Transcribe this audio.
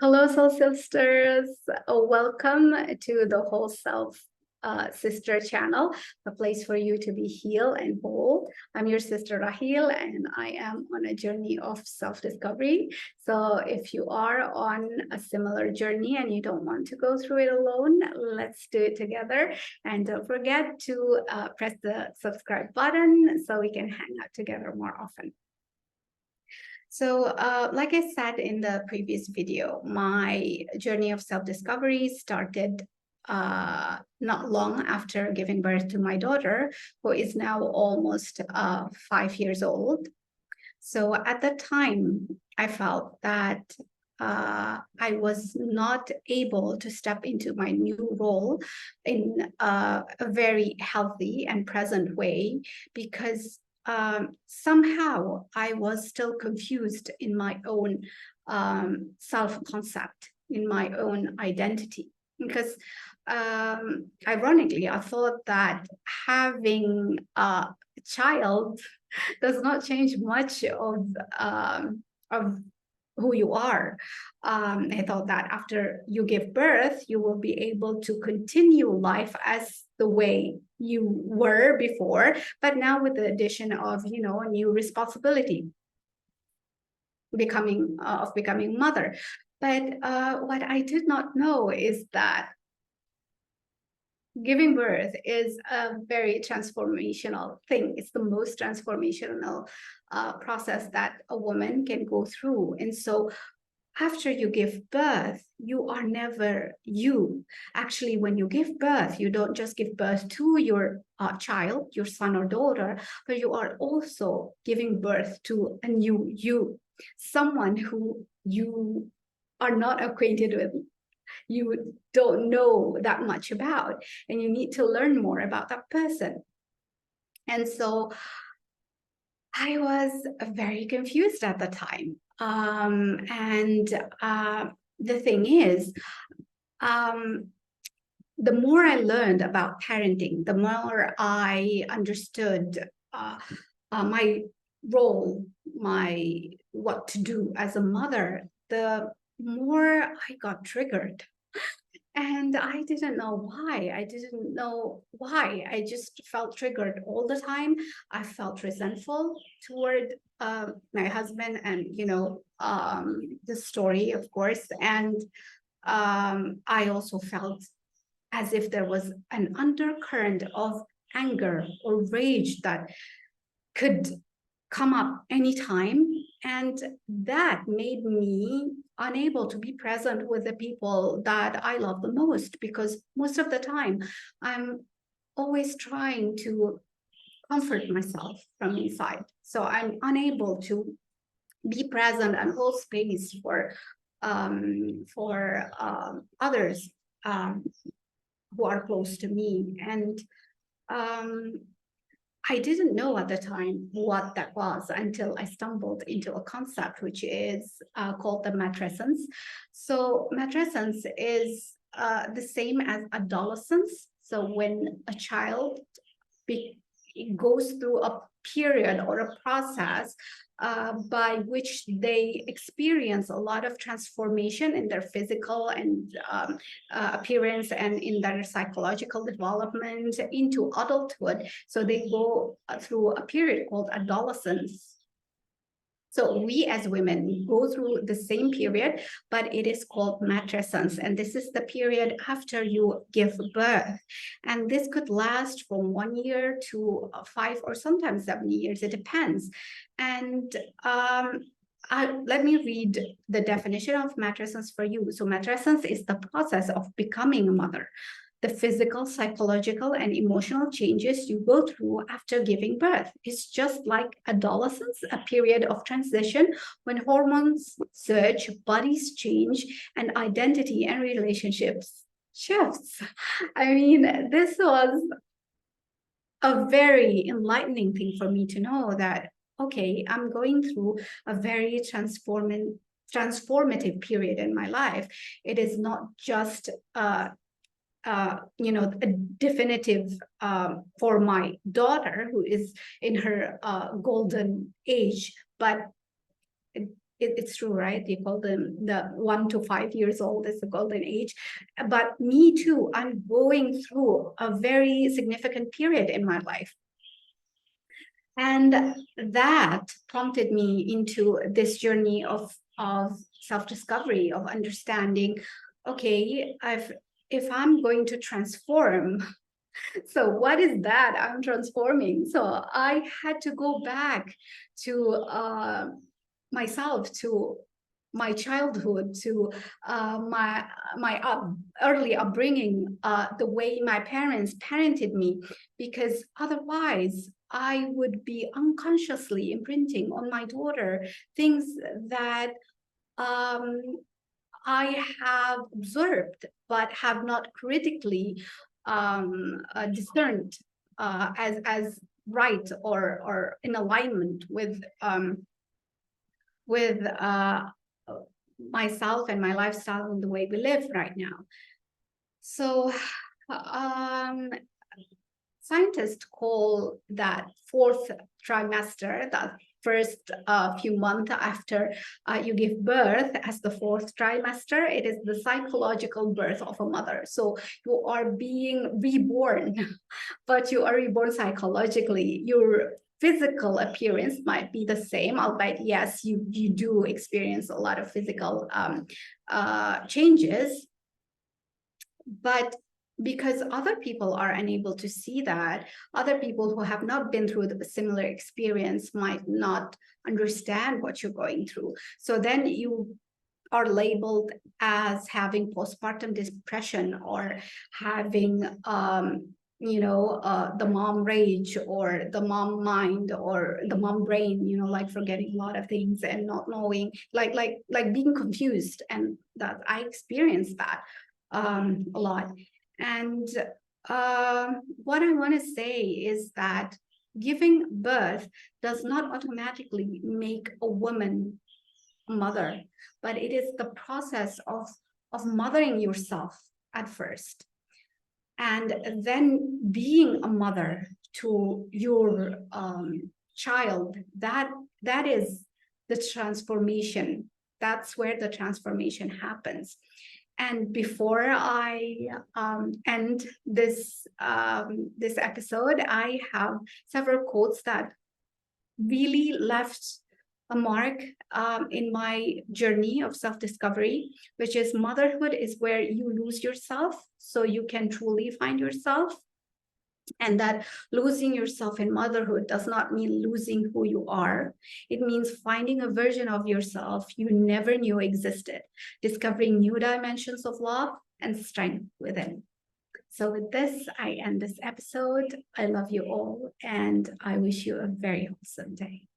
Hello, Soul Sisters. Welcome to the Whole Self Sister channel, a place for you to be healed and whole. I'm your sister Rahil, and I am on a journey of self-discovery. So if you are on a similar journey and you don't want to go through it alone, let's do it together. And don't forget to press the subscribe button so we can hang out together more often. So like I said in the previous video, my journey of self-discovery started not long after giving birth to my daughter, who is now almost 5 years old. So at the time, I felt that I was not able to step into my new role in a very healthy and present way because somehow I was still confused in my own self-concept, in my own identity. Because ironically, I thought that having a child does not change much of who you are. I thought that after you give birth, you will be able to continue life as the way you were before, but now with the addition of, a new responsibility, becoming mother. But what I did not know is that giving birth is a very transformational thing. It's the most transformational process that a woman can go through. And so after you give birth, you are never you. Actually, when you give birth, you don't just give birth to your child, your son or daughter, but you are also giving birth to a new you, someone who you are not acquainted with, you don't know that much about, and you need to learn more about that person. And so I was very confused at the time. The thing is, the more I learned about parenting, the more I understood my role, what to do as a mother, the more I got triggered. And I didn't know why. I just felt triggered all the time. I felt resentful toward my husband and, the story, of course. And I also felt as if there was an undercurrent of anger or rage that could come up anytime. And that made me unable to be present with the people that I love the most, because most of the time I'm always trying to comfort myself from inside. So I'm unable to be present and hold space for others who are close to me. And I didn't know at the time what that was until I stumbled into a concept which is called the matrescence. So matrescence is the same as adolescence. So when a child goes through a period or a process by which they experience a lot of transformation in their physical and appearance and in their psychological development into adulthood. So they go through a period called adolescence. So we as women go through the same period, but it is called matrescence. And this is the period after you give birth. And this could last from 1 year to 5 or sometimes 7 years. It depends. And let me read the definition of matrescence for you. So matrescence is the process of becoming a mother. The physical, psychological, and emotional changes you go through after giving birth. It's just like adolescence, a period of transition when hormones surge, bodies change, and identity and relationships shifts. I mean, this was a very enlightening thing for me to know that, okay, I'm going through a very transformative period in my life. It is not just a definitive for my daughter who is in her golden age, but it's true, right? They call them the 1 to 5 years old is the golden age. But me too, I'm going through a very significant period in my life. And that prompted me into this journey of self-discovery, of understanding, okay, if I'm going to transform, so what is that I'm transforming? So I had to go back to myself, to my childhood, to my early upbringing, the way my parents parented me, because otherwise I would be unconsciously imprinting on my daughter things that um, I have observed but have not critically discerned as right or in alignment with myself and my lifestyle and the way we live right now. So scientists call that fourth trimester, that first few months after you give birth, as the fourth trimester. It is the psychological birth of a mother. So you are being reborn, but you are reborn psychologically. Your physical appearance might be the same, albeit yes, you do experience a lot of physical changes, but because other people are unable to see that, other people who have not been through the similar experience might not understand what you're going through. So then you are labeled as having postpartum depression, or having the mom rage, or the mom mind, or the mom brain, like forgetting a lot of things and not knowing, like being confused. And that I experienced that a lot. And what I want to say is that giving birth does not automatically make a woman a mother, but it is the process of mothering yourself at first, and then being a mother to your child. That is the transformation. That's where the transformation happens. And before I end this episode, I have several quotes that really left a mark in my journey of self-discovery, which is: motherhood is where you lose yourself so you can truly find yourself. And that losing yourself in motherhood does not mean losing who you are. It means finding a version of yourself you never knew existed, discovering new dimensions of love and strength within. So with this, I end this episode. I love you all, and I wish you a very wholesome day.